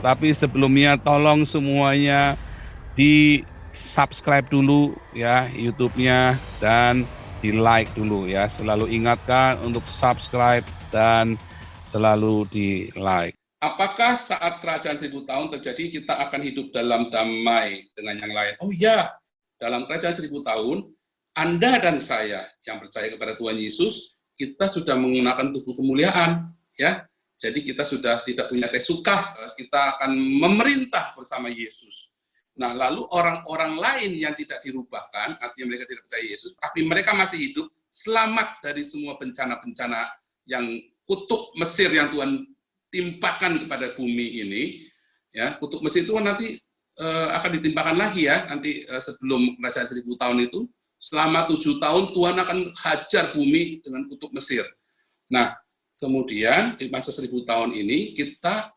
Tapi sebelumnya tolong semuanya di subscribe dulu ya YouTube-nya dan di like dulu ya. Selalu ingatkan untuk subscribe dan selalu di like. Apakah saat kerajaan 1000 tahun terjadi kita akan hidup dalam damai dengan yang lain? Oh ya, dalam kerajaan 1000 tahun Anda dan saya yang percaya kepada Tuhan Yesus, kita sudah menggunakan tubuh kemuliaan ya. Jadi kita sudah tidak punya tesukah, kita akan memerintah bersama Yesus. Nah, lalu orang-orang lain yang tidak dirubahkan, artinya mereka tidak percaya Yesus, tapi mereka masih hidup, selamat dari semua bencana-bencana yang kutuk Mesir yang Tuhan timpakan kepada bumi ini. Ya, kutuk Mesir itu nanti akan ditimpakan lagi ya, nanti sebelum kerajaan 1000 tahun itu, selama 7 tahun Tuhan akan hajar bumi dengan kutuk Mesir. Nah, kemudian di masa 1000 tahun ini kita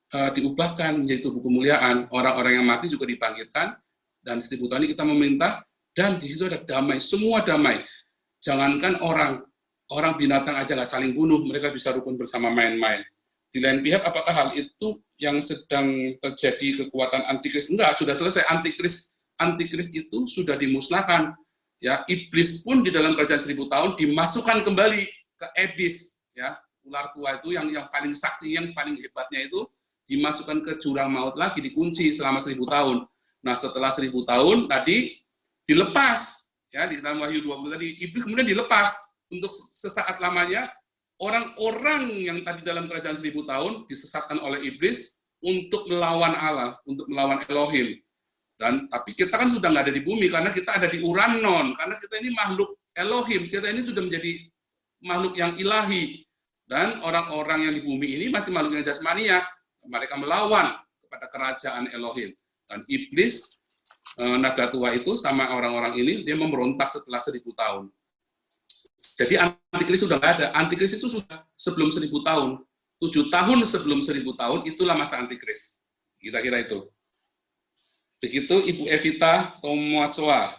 diubahkan menjadi tubuh kemuliaan. Orang-orang yang mati juga dibangkitkan, dan 1000 tahun ini kita meminta, dan di situ ada damai, semua damai. Jangankan orang binatang aja nggak saling bunuh, mereka bisa rukun bersama main-main. Di lain pihak, apakah hal itu yang sedang terjadi kekuatan antikris? Enggak, sudah selesai. Antikris itu sudah dimusnahkan. Ya, iblis pun di dalam kerajaan 1000 tahun dimasukkan kembali ke Edis, ya. Ular tua itu yang paling sakti, yang paling hebatnya itu dimasukkan ke jurang maut lagi, dikunci selama 1000 tahun. Nah, setelah 1000 tahun tadi dilepas, ya, di dalam Wahyu 20 tadi, iblis kemudian dilepas untuk sesaat lamanya. Orang-orang yang tadi dalam kerajaan 1000 tahun disesatkan oleh iblis untuk melawan Allah, untuk melawan Elohim. Dan tapi kita kan sudah nggak ada di bumi karena kita ada di Uranon, karena kita ini makhluk Elohim, kita ini sudah menjadi makhluk yang ilahi. Dan orang-orang yang di bumi ini masih makhluk yang jasmania, mereka melawan kepada kerajaan Elohim. Dan iblis, naga tua itu sama orang-orang ini, dia memberontak setelah 1000 tahun. Jadi antikris sudah nggak ada. Antikris itu sudah sebelum 1000 tahun. 7 tahun sebelum 1000 tahun, itulah masa antikris. Kira-kira itu. Begitu Ibu Evita Tomasoa.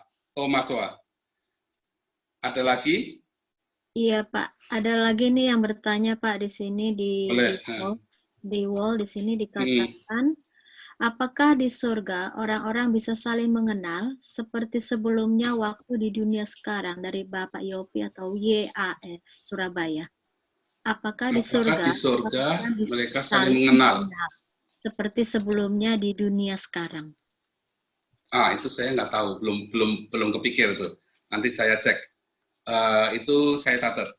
Ada lagi? Iya Pak, ada lagi nih yang bertanya Pak di sini di wall di sini dikatakan, apakah di surga orang-orang bisa saling mengenal seperti sebelumnya waktu di dunia sekarang, dari Bapak Yopi atau YAS Surabaya? Apakah di surga mereka saling mengenal seperti sebelumnya di dunia sekarang? Itu saya nggak tahu, belum kepikir tuh. Nanti saya cek. Itu saya catat.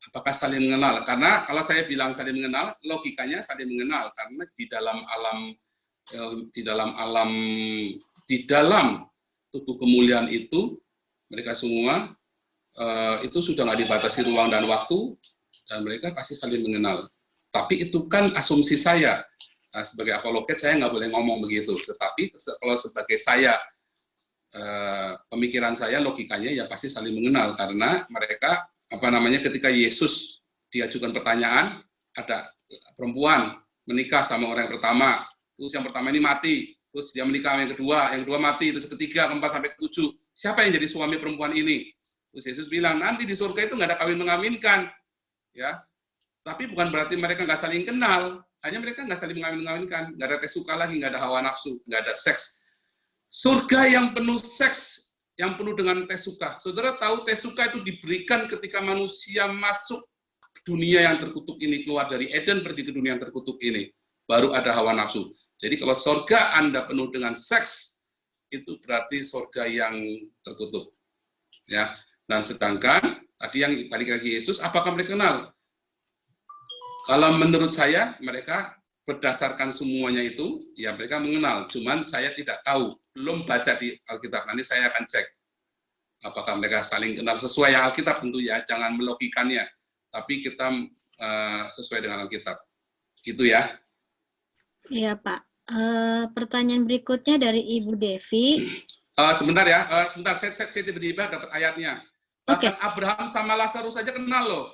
Apakah saling mengenal? Karena kalau saya bilang saling mengenal, logikanya saling mengenal karena di dalam tubuh kemuliaan itu mereka semua itu sudah nggak dibatasi ruang dan waktu, dan mereka pasti saling mengenal. Tapi itu kan asumsi saya. Nah, sebagai apologet saya nggak boleh ngomong begitu. Tetapi kalau sebagai saya, pemikiran saya, logikanya ya pasti saling mengenal karena mereka ketika Yesus diajukan pertanyaan, ada perempuan menikah sama orang yang pertama, terus yang pertama ini mati, terus dia menikah sama yang kedua mati, terus ketiga, keempat sampai ketujuh, siapa yang jadi suami perempuan ini? Terus Yesus bilang nanti di surga itu nggak ada kawin mengawinkan, ya. Tapi bukan berarti mereka nggak saling kenal, hanya mereka nggak saling mengawin-ngawinkan, nggak ada tesuka lagi, nggak ada hawa nafsu, nggak ada seks. Surga yang penuh seks, yang penuh dengan tesuka. Saudara tahu tesuka itu diberikan ketika manusia masuk dunia yang terkutuk ini, keluar dari Eden pergi ke dunia yang terkutuk ini, baru ada hawa nafsu. Jadi kalau surga Anda penuh dengan seks, itu berarti surga yang terkutuk. Ya. Nah, sedangkan tadi yang balik lagi Yesus, apakah mereka kenal? Kalau menurut saya, mereka berdasarkan semuanya itu, ya mereka mengenal. Cuman saya tidak tahu, belum baca di Alkitab. Nanti saya akan cek apakah mereka saling kenal sesuai yang Alkitab tentu ya, jangan melogikannya. Tapi kita sesuai dengan Alkitab. Gitu ya. Iya Pak. Pertanyaan berikutnya dari Ibu Devi. Sebentar ya, saya tiba-tiba dapat ayatnya. Bahkan Abraham sama Lazarus saja kenal loh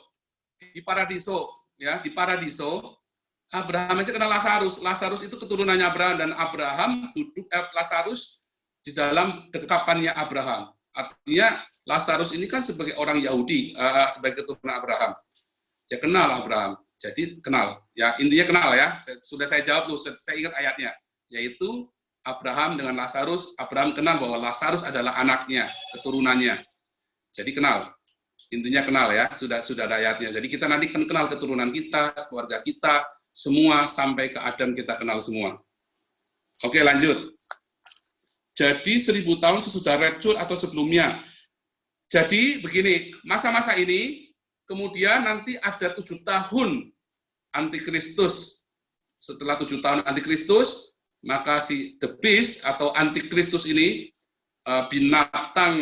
di paradiso. Ya, di paradiso Abraham aja kenal Lazarus. Lazarus itu keturunannya Abraham, dan Abraham duduk Lazarus di dalam dekapannya Abraham. Artinya Lazarus ini kan sebagai orang Yahudi, sebagai keturunan Abraham. Ya kenal Abraham. Jadi kenal, ya intinya kenal ya. Sudah saya jawab tuh, saya ingat ayatnya, yaitu Abraham dengan Lazarus. Abraham kenal bahwa Lazarus adalah anaknya, keturunannya. Jadi kenal, intinya kenal ya. Sudah ada ayatnya. Jadi kita nanti kan kenal keturunan kita, keluarga kita, semua sampai ke Adam kita kenal semua. Oke, lanjut. Jadi 1000 tahun sesudah rapture atau sebelumnya. Jadi begini, masa-masa ini kemudian nanti ada 7 tahun antikristus. Setelah 7 tahun antikristus, maka si the beast atau antikristus ini binatang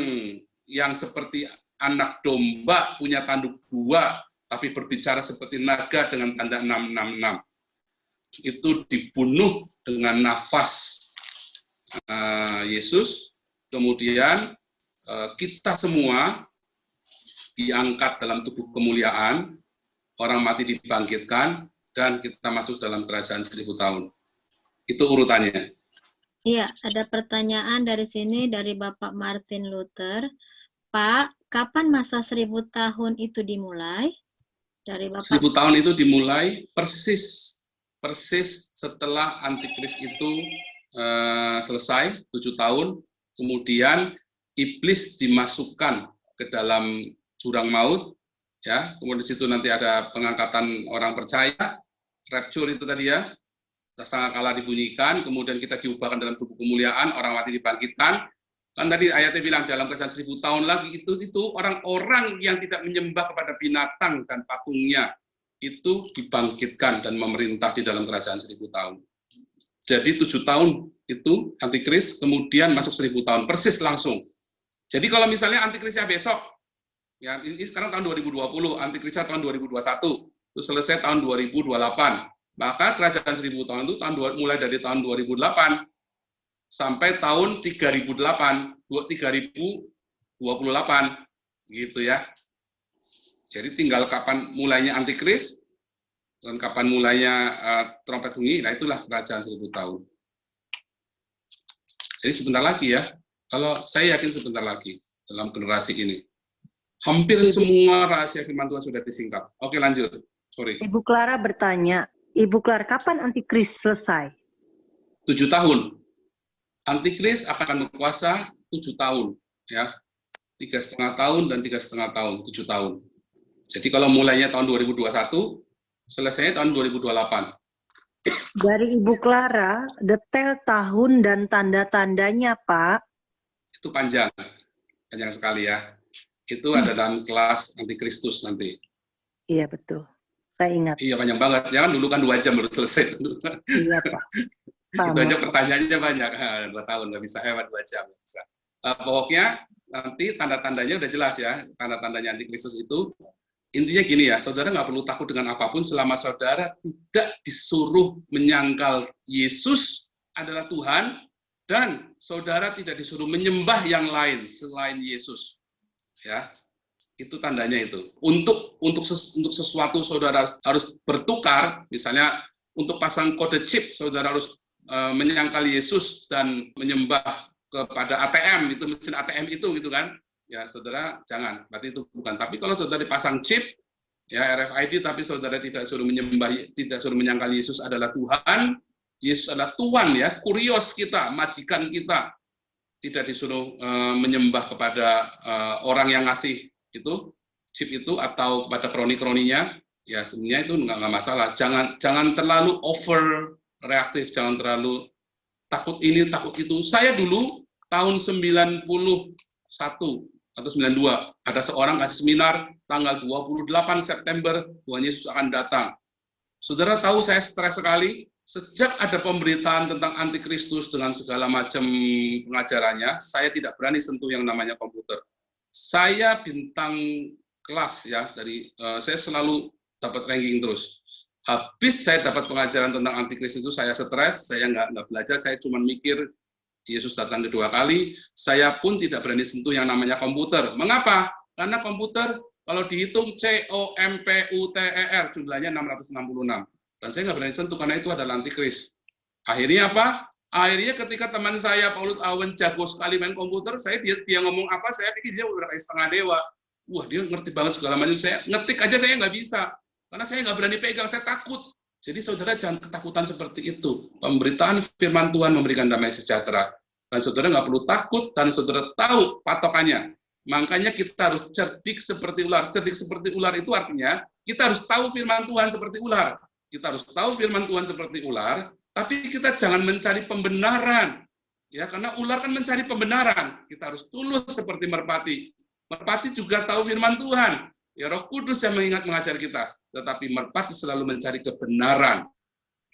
yang seperti anak domba, punya tanduk 2, tapi berbicara seperti naga dengan tanda 666. Itu dibunuh dengan nafas Yesus, kemudian kita semua diangkat dalam tubuh kemuliaan, orang mati dibangkitkan, dan kita masuk dalam kerajaan 1000 tahun. Itu urutannya. Iya, ada pertanyaan dari sini dari Bapak Martin Luther. Pak, kapan masa 1000 tahun itu dimulai? Dari Bapak. 1000 tahun itu dimulai persis setelah antikris itu selesai 7 tahun, kemudian iblis dimasukkan ke dalam jurang maut, ya. Kemudian di situ nanti ada pengangkatan orang percaya, rapture itu tadi ya, sangkakala dibunyikan, kemudian kita diubahkan dalam tubuh kemuliaan, orang mati dibangkitkan. Kan tadi ayatnya bilang dalam kesan 1000 tahun lagi itu orang-orang yang tidak menyembah kepada binatang dan patungnya itu dibangkitkan dan memerintah di dalam kerajaan 1000 tahun. Jadi 7 tahun itu antikris, kemudian masuk 1000 tahun, persis langsung. Jadi kalau misalnya antikrisnya besok, ya ini sekarang tahun 2020, antikrisnya tahun 2021, terus selesai tahun 2028, maka kerajaan 1000 tahun itu mulai dari tahun 2008 sampai tahun 3028, gitu ya. Jadi tinggal kapan mulainya antikris dan kapan mulainya trompet bunyi, nah itulah kerajaan 1000 tahun. Jadi sebentar lagi ya, kalau saya yakin sebentar lagi dalam generasi ini. Hampir semua rahasia firman Tuhan sudah disingkap. Oke, lanjut. Sorry. Ibu Clara bertanya, Ibu Clara, kapan antikris selesai? 7 tahun. Antikris akan berkuasa 7 tahun, ya. 3,5 tahun dan 3,5 tahun, 7 tahun. Jadi kalau mulainya tahun 2021, selesainya tahun 2028. Dari Ibu Clara, detail tahun dan tanda-tandanya, Pak. Itu panjang sekali ya. Itu ada dalam kelas antikristus nanti. Iya, betul. Saya ingat. Iya, panjang banget. Ya kan dulu kan 2 jam baru selesai. Iya, Pak. Itu aja pertanyaannya banyak. 2 tahun nggak bisa, 2 jam nggak bisa. Pokoknya nanti tanda-tandanya udah jelas ya. Tanda-tandanya antikristus itu, intinya gini ya, saudara nggak perlu takut dengan apapun selama saudara tidak disuruh menyangkal Yesus adalah Tuhan, dan saudara tidak disuruh menyembah yang lain selain Yesus. Ya, itu tandanya itu. Untuk sesuatu saudara harus bertukar, misalnya untuk pasang kode chip saudara harus menyangkal Yesus dan menyembah kepada ATM, itu mesin ATM itu gitu kan. Ya, saudara jangan, berarti itu bukan. Tapi kalau saudara dipasang chip ya RFID, tapi saudara tidak suruh menyangkal Yesus adalah Tuhan, Yesus adalah Tuhan ya, kurios kita, majikan kita. Tidak disuruh menyembah kepada orang yang ngasih itu chip itu atau kepada kroni-kroninya, ya sebenarnya itu nggak masalah. Jangan terlalu over reaktif, jangan terlalu takut ini takut itu. Saya dulu tahun 91 atau 92 ada seorang kasih seminar tanggal 28 September Tuhan Yesus akan datang. Saudara tahu saya stres sekali. Sejak ada pemberitaan tentang antikristus dengan segala macam pengajarannya, saya tidak berani sentuh yang namanya komputer. Saya bintang kelas ya, saya selalu dapat ranking terus. Habis saya dapat pengajaran tentang antikristus itu, saya stres, saya nggak belajar, saya cuma mikir Yesus datang kedua kali. Saya pun tidak berani sentuh yang namanya komputer. Mengapa? Karena komputer kalau dihitung COMPUTER jumlahnya 666. Dan saya nggak berani sentuh karena itu adalah antikris. Akhirnya apa? Akhirnya ketika teman saya Paulus Awen jago sekali main komputer, dia ngomong apa, saya pikir dia udah kayak setengah dewa. Wah, dia ngerti banget segala macam. Saya ngetik aja saya nggak bisa. Karena saya nggak berani pegang, saya takut. Jadi saudara jangan ketakutan seperti itu. Pemberitaan firman Tuhan memberikan damai sejahtera. Dan saudara nggak perlu takut, dan saudara tahu patokannya. Makanya kita harus cerdik seperti ular. Cerdik seperti ular itu artinya, kita harus tahu firman Tuhan seperti ular. Kita harus tahu firman Tuhan seperti ular, tapi kita jangan mencari pembenaran. Ya, karena ular kan mencari pembenaran. Kita harus tulus seperti merpati. Merpati juga tahu firman Tuhan. Ya, Roh Kudus yang mengajar kita. Tetapi merpati selalu mencari kebenaran.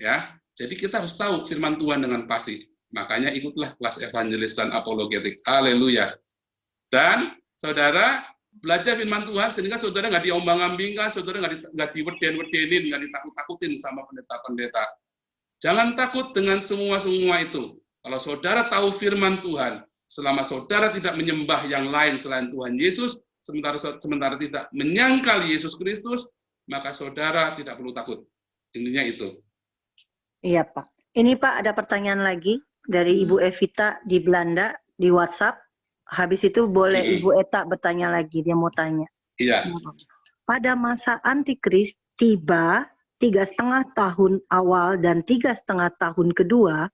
Ya, jadi kita harus tahu firman Tuhan dengan pasti. Makanya ikutlah kelas evangelis dan apologetik. Haleluya. Dan saudara belajar firman Tuhan sehingga saudara nggak diombang-ambingkan, saudara nggak diweden-wedenin, nggak ditakut-takutin sama pendeta-pendeta. Jangan takut dengan semua itu. Kalau saudara tahu firman Tuhan, selama saudara tidak menyembah yang lain selain Tuhan Yesus, sementara tidak menyangkal Yesus Kristus, maka saudara tidak perlu takut. Intinya itu. Iya, Pak. Ini Pak ada pertanyaan lagi dari Ibu Evita di Belanda di WhatsApp. Habis itu boleh Ibu Eta bertanya lagi, dia mau tanya. Iya. Pada masa antikris tiba 3,5 tahun awal dan 3,5 tahun kedua,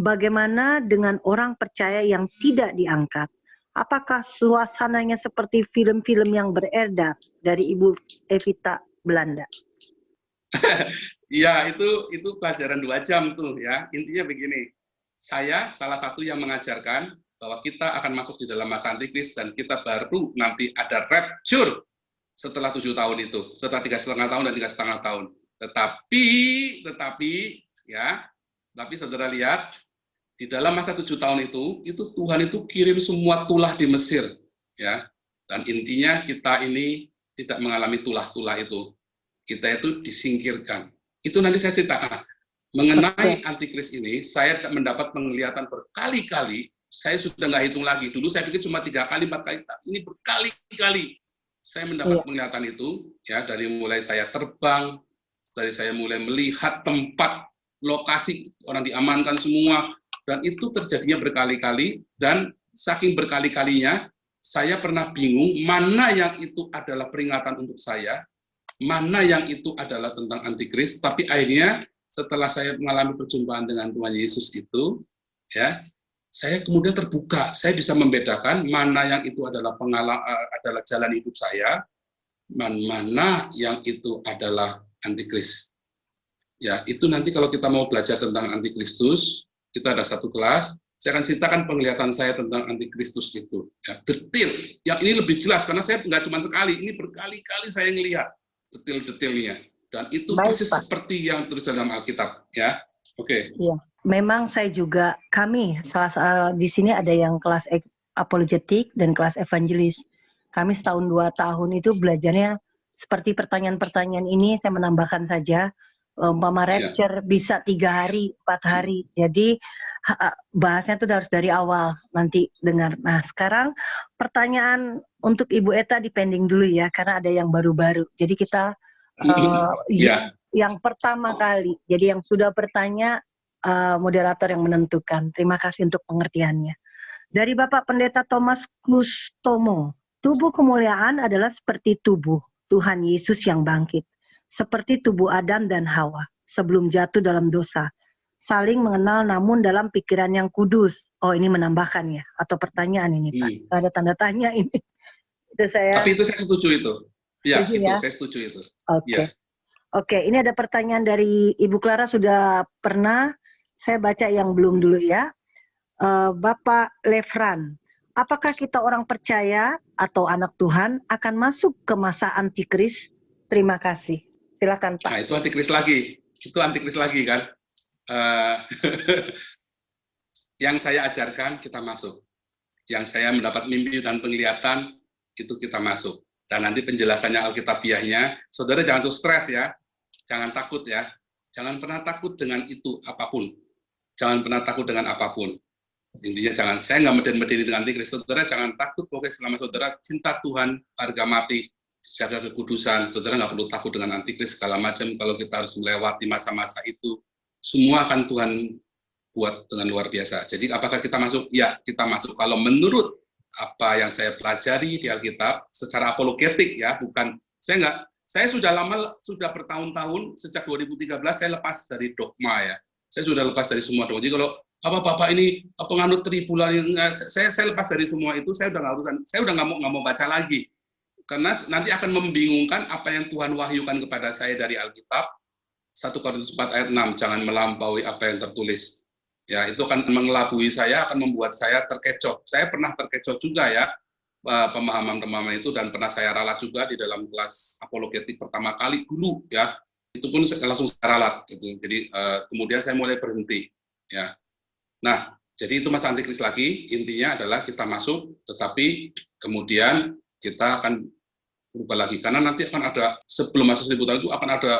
bagaimana dengan orang percaya yang tidak diangkat? Apakah suasananya seperti film-film yang beredar dari Ibu Evita Belanda? Iya, itu pelajaran 2 jam tuh ya. Intinya begini, saya salah satu yang mengajarkan bahwa kita akan masuk di dalam masa antikris dan kita baru nanti ada rapture setelah 7 tahun itu, setelah 3,5 tahun dan 3,5 tahun. Tetapi ya, tapi saudara lihat di dalam masa 7 tahun itu Tuhan itu kirim semua tulah di Mesir, ya. Dan intinya kita ini tidak mengalami tulah-tulah itu. Kita itu disingkirkan. Itu nanti saya cerita. Mengenai antikris ini, saya mendapat penglihatan berkali-kali. Saya sudah nggak hitung lagi. Dulu saya pikir cuma 3 kali, 4 kali. Ini berkali-kali. Saya mendapat penglihatan itu, ya, dari mulai saya terbang, dari saya mulai melihat tempat, lokasi, orang diamankan semua, dan itu terjadinya berkali-kali, dan saking berkali-kalinya, saya pernah bingung mana yang itu adalah peringatan untuk saya, mana yang itu adalah tentang antikris, tapi akhirnya setelah saya mengalami perjumpaan dengan Tuhan Yesus itu, ya, saya kemudian terbuka, saya bisa membedakan mana yang itu adalah adalah jalan hidup saya, mana yang itu adalah antikris. Ya, itu nanti kalau kita mau belajar tentang antikristus, kita ada satu kelas, saya akan ceritakan penglihatan saya tentang antikristus itu. Ya, detail. Yang ini lebih jelas karena saya nggak cuma sekali, ini berkali-kali saya ngelihat detail-detailnya. Dan itu persis seperti yang terus dalam Alkitab, ya. Oke. Iya. Memang saya juga, kami di sini ada yang kelas apologetik dan kelas evangelis. Kami setahun 2 tahun itu belajarnya seperti pertanyaan-pertanyaan ini, saya menambahkan saja, umpama rapture bisa 3 hari, 4 hari. Jadi bahasnya itu harus dari awal nanti dengar. Nah sekarang pertanyaan untuk Ibu Eta dipending dulu ya, karena ada yang baru-baru. Jadi kita yang pertama kali, jadi yang sudah bertanya moderator yang menentukan. Terima kasih untuk pengertiannya. Dari Bapak Pendeta Thomas Kustomo, tubuh kemuliaan adalah seperti tubuh Tuhan Yesus yang bangkit, seperti tubuh Adam dan Hawa sebelum jatuh dalam dosa, saling mengenal namun dalam pikiran yang kudus. Oh, ini menambahkan ya, atau pertanyaan ini Pak, ada tanda tanya ini. Itu saya. Tapi itu saya setuju itu. Ya, itu ya? Saya setuju itu. Oke. Ya. Oke, ini ada pertanyaan dari Ibu Clara, sudah pernah. Saya baca yang belum dulu ya. Bapak Lefran, apakah kita orang percaya atau anak Tuhan akan masuk ke masa antikris? Terima kasih. Silakan Pak. Nah, itu antikris lagi. Itu antikris lagi kan. Yang saya ajarkan kita masuk. Yang saya mendapat mimpi dan penglihatan itu kita masuk. Dan nanti penjelasannya Alkitabiahnya, saudara jangan tuh stres ya. Jangan takut ya. Jangan pernah takut dengan itu apapun. Jangan pernah takut dengan apapun. Intinya saya nggak meden-medeni dengan antikris. Saudara jangan takut, pokoknya selama saudara cinta Tuhan, harga mati, jaga kekudusan, saudara nggak perlu takut dengan antikris segala macam. Kalau kita harus melewati masa-masa itu, semua akan Tuhan buat dengan luar biasa. Jadi apakah kita masuk? Ya, kita masuk. Kalau menurut apa yang saya pelajari di Alkitab, secara apologetik ya, bukan, saya Saya sudah bertahun-tahun, sejak 2013 saya lepas dari dogma ya. Saya sudah lepas dari semua dogma. Jadi kalau Bapak ini penganut Tribulani, saya lepas dari semua itu, saya udah nggak mau baca lagi. Karena nanti akan membingungkan apa yang Tuhan wahyukan kepada saya dari Alkitab. 1 Korintus 4 ayat 6, jangan melampaui apa yang tertulis. Ya, itu akan mengelabui saya, akan membuat saya terkecoh. Saya pernah terkecoh juga ya, pemahaman-pemahaman itu, dan pernah saya ralat juga di dalam kelas apologetik pertama kali dulu ya. Itu pun langsung saya ralat gitu. Jadi kemudian saya mulai berhenti ya. Nah, jadi itu Mas Antikris lagi, intinya adalah kita masuk, tetapi kemudian kita akan berubah lagi. Karena nanti akan ada, sebelum masa 1000 tahun itu akan ada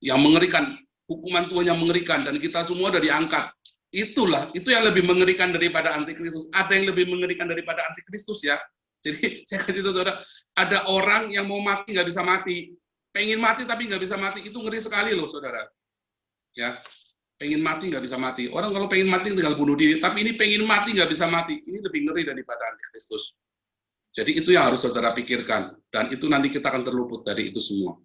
yang mengerikan, hukuman Tuhan yang mengerikan, dan kita semua udah diangkat. Itu yang lebih mengerikan daripada antikristus. Ada yang lebih mengerikan daripada antikristus ya. Jadi saya kasih saudara, ada orang yang mau mati nggak bisa mati, pengen mati tapi nggak bisa mati, itu ngeri sekali loh saudara. Ya, pengen mati nggak bisa mati. Orang kalau pengen mati tinggal bunuh diri, tapi ini pengen mati nggak bisa mati, ini lebih ngeri daripada antikristus. Jadi itu yang harus saudara pikirkan, dan itu nanti kita akan terluput dari itu semua.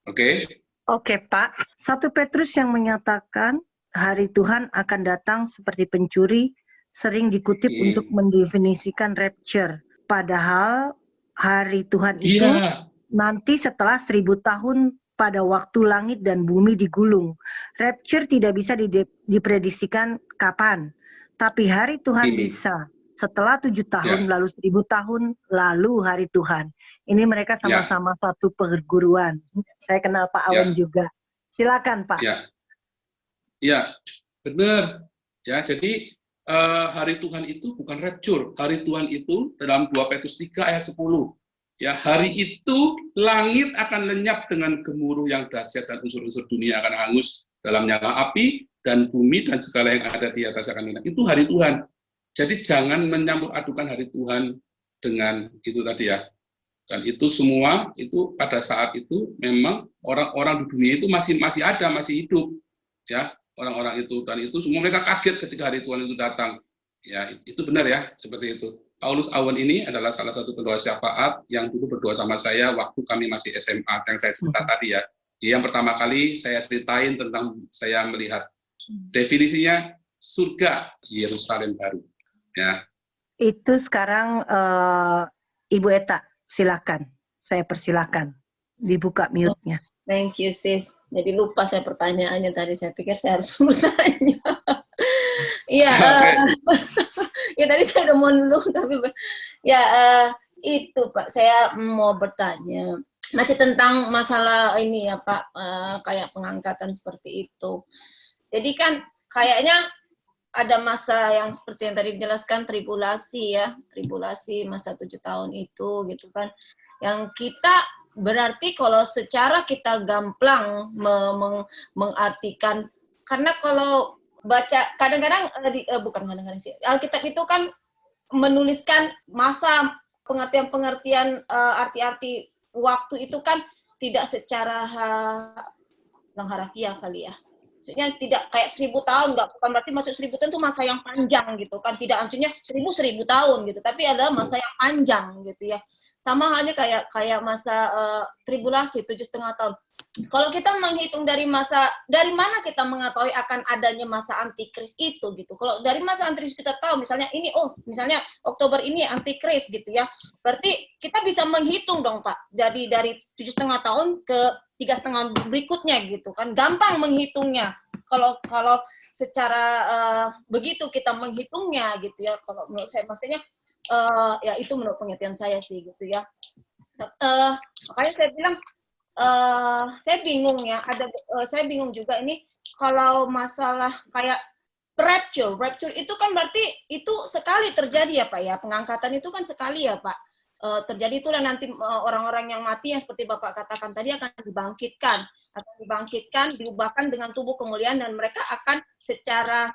Oke? Oke, Pak. 1 Petrus yang menyatakan hari Tuhan akan datang seperti pencuri sering dikutip untuk mendefinisikan rapture. Padahal hari Tuhan itu nanti setelah 1000 tahun pada waktu langit dan bumi digulung. Rapture tidak bisa diprediksikan kapan. Tapi hari Tuhan bisa. Setelah 7 tahun, lalu 1000 tahun, lalu hari Tuhan. Ini mereka sama-sama satu perguruan. Saya kenal Pak Awen juga. Silakan Pak. Ya, benar. Ya, jadi hari Tuhan itu bukan rapture. Hari Tuhan itu dalam 2 Petrus 3 ayat 10. Ya, hari itu langit akan lenyap dengan gemuruh yang dahsyat, dan unsur-unsur dunia akan hangus dalam nyala api, dan bumi dan segala yang ada di atas akan hilang. Itu hari Tuhan. Jadi jangan menyampur adukan hari Tuhan dengan itu tadi ya. Dan itu semua itu pada saat itu memang orang-orang di dunia itu masih ada, masih hidup ya, orang-orang itu, dan itu semua mereka kaget ketika hari Tuhan itu datang. Ya, itu benar ya, seperti itu. Paulus Awen ini adalah salah satu pendoa syafaat yang dulu berdoa sama saya waktu kami masih SMA, yang saya cerita tadi ya. Yang pertama kali saya ceritain tentang saya melihat definisinya surga Yerusalem baru. Ya. Itu sekarang Ibu Eta, silakan. Saya persilakan. Dibuka mute-nya. Thank you, sis. Jadi lupa saya pertanyaannya tadi. Saya pikir saya harus bertanya. Iya. Ya tadi saya udah mau dulu, tapi ya itu Pak. Saya mau bertanya. Masih tentang masalah ini ya Pak, kayak pengangkatan seperti itu. Jadi kan kayaknya ada masa yang seperti yang tadi dijelaskan, tribulasi ya, tribulasi masa 7 tahun itu gitu kan, yang kita berarti kalau secara kita gamblang mengartikan, karena kalau baca kadang-kadang bukan kadang-kadang sih, Alkitab itu kan menuliskan masa pengertian-pengertian arti-arti waktu itu kan tidak secara harafiah kali ya. Maksudnya tidak kayak 1000 tahun, bukan berarti masuk 1000 tahun itu masa yang panjang gitu kan, tidak maksudnya 1000 tahun gitu, tapi adalah masa yang panjang gitu ya. Sama halnya kayak masa tribulasi 7,5 tahun. Kalau kita menghitung dari mana kita mengetahui akan adanya masa antikris itu gitu. Kalau dari masa antikris kita tahu misalnya ini, misalnya Oktober ini antikris gitu ya. Berarti kita bisa menghitung dong Pak. Jadi dari 7,5 tahun ke 3,5 berikutnya gitu kan. Gampang menghitungnya. Kalau secara begitu kita menghitungnya gitu ya. Kalau menurut saya maksudnya ya itu menurut pengertian saya sih gitu ya. Makanya saya bilang saya bingung ya, saya bingung juga ini kalau masalah kayak rapture itu kan berarti itu sekali terjadi ya Pak ya, pengangkatan itu kan sekali ya Pak terjadi itu, dan nanti orang-orang yang mati yang seperti Bapak katakan tadi akan dibangkitkan, diubahkan dengan tubuh kemuliaan, dan mereka akan secara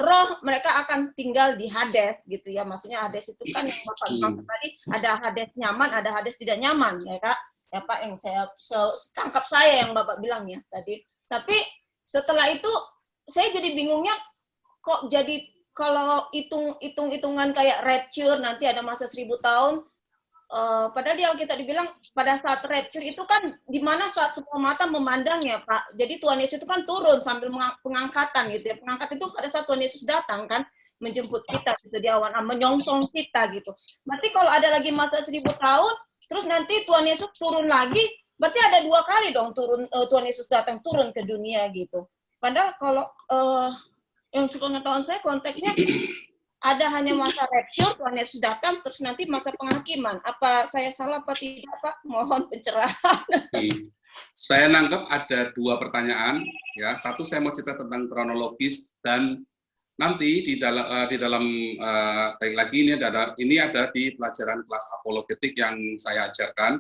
roh mereka akan tinggal di Hades gitu ya, maksudnya Hades itu kan yang Bapak bilang tadi ada Hades nyaman, ada Hades tidak nyaman ya Kak. Ya Pak, yang saya tangkap saya yang Bapak bilang ya tadi. Tapi setelah itu saya jadi bingungnya kok jadi kalau hitung-hitungan kayak rapture nanti ada masa 1000 tahun, padahal di Alkitab dibilang pada saat rapture itu kan di mana saat semua mata memandang ya Pak. Jadi Tuhan Yesus itu kan turun sambil pengangkatan gitu ya. Pengangkat itu pada saat Tuhan Yesus datang kan menjemput kita gitu di awan, menyongsong kita gitu. Berarti kalau ada lagi masa 1000 tahun, terus nanti Tuhan Yesus turun lagi, berarti ada 2 kali dong Tuhan Yesus datang turun ke dunia gitu. Padahal kalau yang sepengetahuan saya konteksnya ada hanya masa rapture, Tuhan Yesus datang, terus nanti masa penghakiman. Apa saya salah apa tidak, Pak? Mohon pencerahan. Saya nangkep ada 2 pertanyaan. Ya, satu saya mau cerita tentang kronologis, dan nanti di dalam baik lagi ini ada di pelajaran kelas apologetik yang saya ajarkan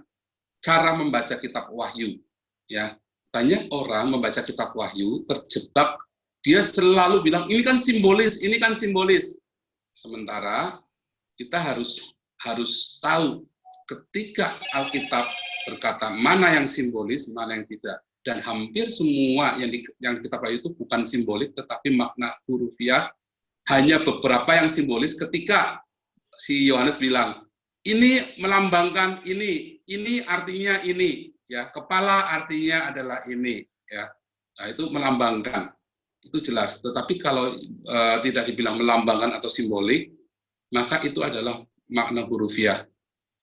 cara membaca kitab Wahyu. Ya, banyak orang membaca kitab Wahyu terjebak, dia selalu bilang ini kan simbolis, ini kan simbolis. Sementara kita harus tahu ketika Alkitab berkata mana yang simbolis, mana yang tidak. Dan hampir semua yang kita pelajari itu bukan simbolik, tetapi makna hurufiah. Hanya beberapa yang simbolis ketika si Yohanes bilang, ini melambangkan ini artinya ini, ya, kepala artinya adalah ini, ya. Nah, itu melambangkan. Itu jelas. Tetapi kalau tidak dibilang melambangkan atau simbolik, maka itu adalah makna hurufiah.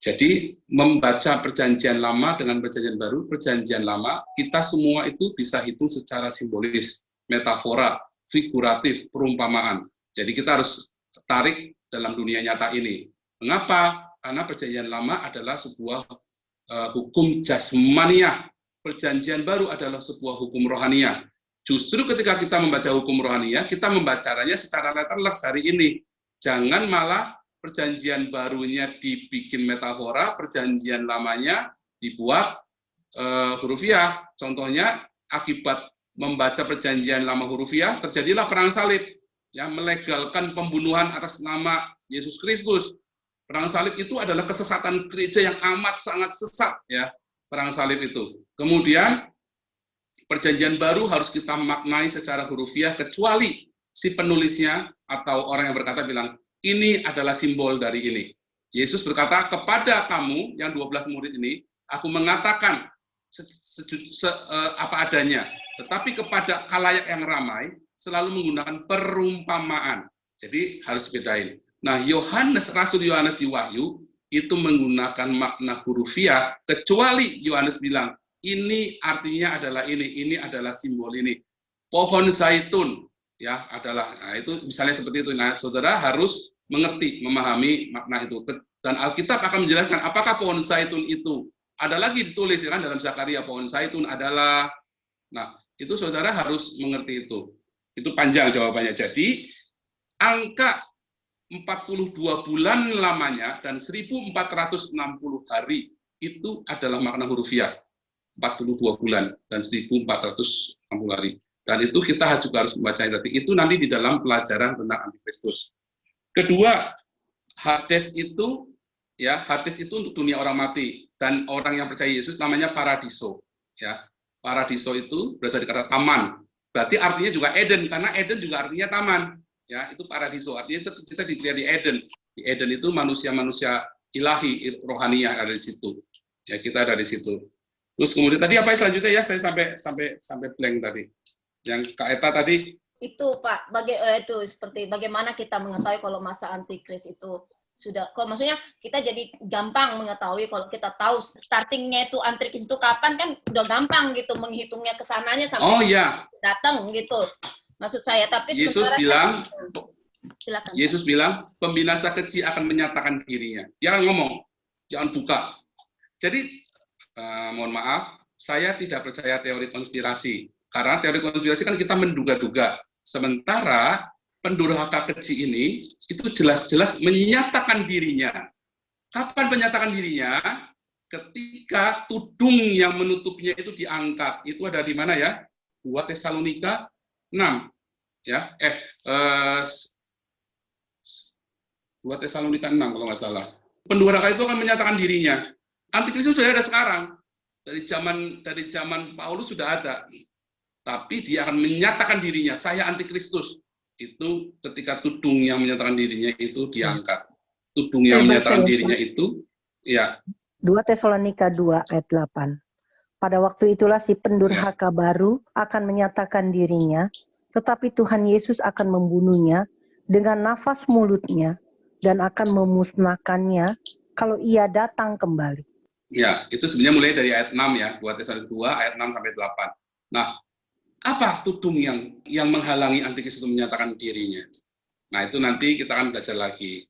Jadi membaca perjanjian lama dengan perjanjian baru, perjanjian lama, kita semua itu bisa hitung secara simbolis, metafora, figuratif, perumpamaan. Jadi kita harus tarik dalam dunia nyata ini. Mengapa? Karena perjanjian lama adalah sebuah hukum jasmaniah, perjanjian baru adalah sebuah hukum rohaniah. Justru ketika kita membaca hukum rohaniah, kita membacanya secara letterless hari ini. Jangan malah perjanjian barunya dibikin metafora, perjanjian lamanya dibuat hurufiah. Contohnya, akibat membaca perjanjian lama hurufiah, terjadilah perang salib, yang melegalkan pembunuhan atas nama Yesus Kristus. Perang salib itu adalah kesesatan gereja yang amat sangat sesat, ya, perang salib itu. Kemudian perjanjian baru harus kita maknai secara hurufiah, kecuali si penulisnya atau orang yang berkata bilang, ini adalah simbol dari ini. Yesus berkata, kepada kamu yang 12 murid ini, aku mengatakan apa adanya. Tetapi kepada khalayak yang ramai, selalu menggunakan perumpamaan. Jadi harus bedain. Nah, Rasul Yohanes di Wahyu, itu menggunakan makna hurufiah, kecuali Yohanes bilang, ini artinya adalah ini adalah simbol ini. Pohon zaitun, ya, adalah, nah, itu misalnya seperti itu. Nah, saudara harus mengerti, memahami makna itu. Dan Alkitab akan menjelaskan apakah pohon zaitun itu. Ada lagi ditulis kan dalam Zakaria, pohon zaitun adalah. Nah, itu saudara harus mengerti itu. Itu panjang jawabannya. Jadi angka 42 bulan lamanya dan 1460 hari itu adalah makna hurufiah. 42 bulan dan 1460 hari. Dan itu kita juga harus membaca itu nanti di dalam pelajaran tentang Antikristus. Kedua, Hades itu, ya, Hades itu untuk dunia orang mati, dan orang yang percaya Yesus namanya paradiso, ya. Paradiso itu berasal dari kata taman. Berarti artinya juga Eden, karena Eden juga artinya taman, ya. Itu paradiso. Artinya itu kita dilihat di Eden. Di Eden itu manusia-manusia ilahi, rohania ada di situ. Ya, kita ada di situ. Terus kemudian tadi apa yang selanjutnya, ya, saya sampai blank tadi. Yang Kak Eta tadi itu Pak, itu seperti bagaimana kita mengetahui kalau masa antikris itu sudah, kalau maksudnya kita jadi gampang mengetahui kalau kita tahu startingnya itu antikris itu kapan, kan udah gampang gitu menghitungnya kesananya sampai datang gitu. Maksud saya, tapi Yesus bilang, silakan. Yesus bilang pembinasa kecil akan menyatakan dirinya. Jangan ngomong, jangan buka. Jadi mohon maaf, saya tidak percaya teori konspirasi. Karena teori konspirasi kan kita menduga-duga. Sementara pendurhaka kecil ini itu jelas-jelas menyatakan dirinya. Kapan menyatakan dirinya? Ketika tudung yang menutupnya itu diangkat. Itu ada di mana, ya? 2 Tesalonika 6. Ya, 2 Tesalonika 6 kalau nggak salah. Pendurhaka itu akan menyatakan dirinya. Antikristus sudah ada sekarang. Dari zaman Paulus sudah ada. Tapi dia akan menyatakan dirinya, saya antikristus. Itu ketika tudung yang menyatakan dirinya itu diangkat. Tudung yang menyatakan dirinya itu Iya. 2 Tesalonika 2 ayat 8. Pada waktu itulah si pendurhaka baru akan menyatakan dirinya, tetapi Tuhan Yesus akan membunuhnya dengan nafas mulutnya dan akan memusnahkannya kalau ia datang kembali. Ya, itu sebenarnya mulai dari ayat 6 ya, 2 Tesalonika 2 ayat 6 sampai 8. Nah, apa tudung yang menghalangi antikristus itu menyatakan dirinya? Nah, itu nanti kita akan belajar lagi.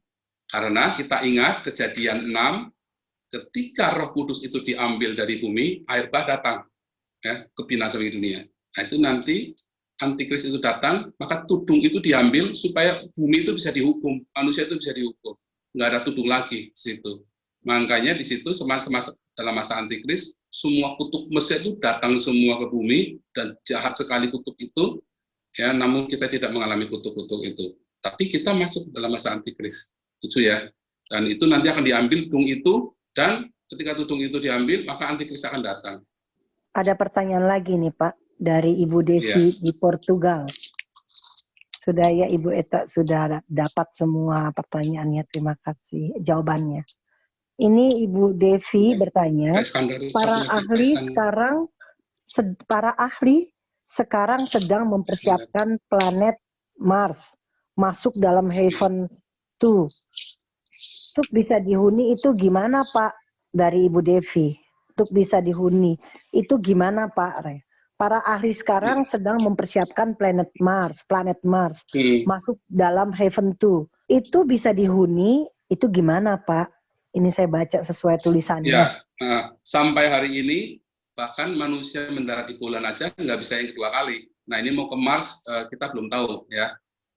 Karena kita ingat Kejadian 6, ketika Roh Kudus itu diambil dari bumi, air bah datang ya, kebinasaan di dunia. Nah, itu nanti antikristus itu datang, maka tudung itu diambil supaya bumi itu bisa dihukum, manusia itu bisa dihukum. Nggak ada tudung lagi di situ. Makanya di situ dalam masa antikris, semua kutub Mesir itu datang semua ke bumi, dan jahat sekali kutub itu, ya. Namun kita tidak mengalami kutub-kutub itu. Tapi kita masuk dalam masa antikris, itu ya. Dan itu nanti akan diambil tudung itu, dan ketika tudung itu diambil, maka antikris akan datang. Ada pertanyaan lagi nih Pak, dari Ibu Devi di Portugal. Sudah ya Ibu Eta, sudah dapat semua pertanyaannya, terima kasih jawabannya. Ini Ibu Devi bertanya, para ahli sekarang sedang mempersiapkan planet Mars masuk dalam Heaven 2. Untuk bisa dihuni itu gimana Pak? Dari Ibu Devi. Untuk bisa dihuni itu gimana Pak? Para ahli sekarang sedang mempersiapkan planet Mars masuk dalam Heaven 2. Itu bisa dihuni, itu gimana Pak? Ini saya baca sesuai tulisannya. Ya, sampai hari ini bahkan manusia mendarat di bulan aja nggak bisa yang kedua kali. Nah, ini mau ke Mars kita belum tahu ya.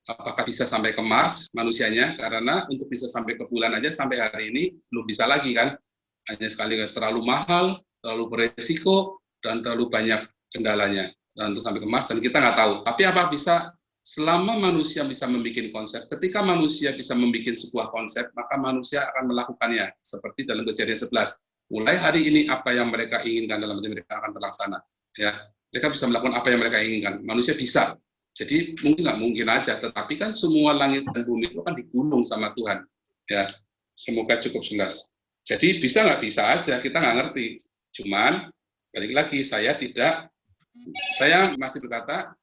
Apakah bisa sampai ke Mars manusianya? Karena untuk bisa sampai ke bulan aja sampai hari ini belum bisa lagi kan. Hanya sekali terlalu mahal, terlalu beresiko, dan terlalu banyak kendalanya dan untuk sampai ke Mars, dan kita nggak tahu. Tapi apa bisa, selama manusia bisa membuat konsep, ketika manusia bisa membuat sebuah konsep, maka manusia akan melakukannya. Seperti dalam Kejadian 11. Mulai hari ini apa yang mereka inginkan dalam hidup mereka akan terlaksana. Ya, mereka bisa melakukan apa yang mereka inginkan. Manusia bisa. Jadi mungkin nggak mungkin aja, tetapi kan semua langit dan bumi itu kan digulung sama Tuhan. Ya, semoga cukup jelas. Jadi bisa nggak bisa aja, kita nggak ngerti. Cuman balik lagi, saya masih berkata,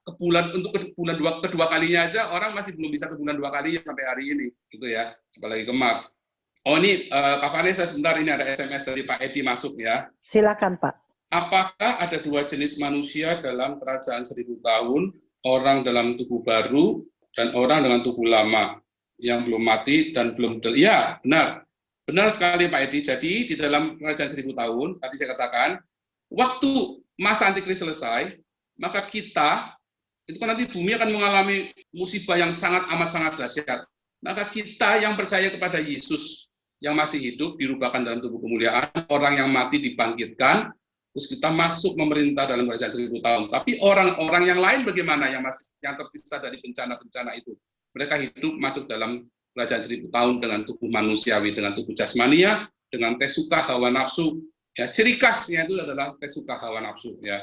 ke bulan, untuk ke bulan kedua kalinya aja orang masih belum bisa ke bulan 2 kali sampai hari ini, gitu ya. Apalagi ke Mars. Oh ini Kak Vanessa, sebentar, ini ada SMS dari Pak Edi masuk ya. Silakan Pak. Apakah ada 2 jenis manusia dalam kerajaan 1000 tahun? Orang dalam tubuh baru dan orang dengan tubuh lama yang belum mati dan belum ya, benar sekali Pak Edi. Jadi di dalam kerajaan 1000 tahun tadi saya katakan, waktu masa antikris selesai, maka kita itu kan nanti bumi akan mengalami musibah yang amat sangat dahsyat. Maka kita yang percaya kepada Yesus yang masih hidup dirubahkan dalam tubuh kemuliaan, orang yang mati dibangkitkan. Terus kita masuk memerintah dalam kerajaan 1000 tahun. Tapi orang-orang yang lain bagaimana yang tersisa dari bencana-bencana itu? Mereka hidup masuk dalam kerajaan 1000 tahun dengan tubuh manusiawi, dengan tubuh jasmania, dengan tes suka hawa nafsu. Ya, ciri khasnya itu adalah tes suka hawa nafsu. Ya,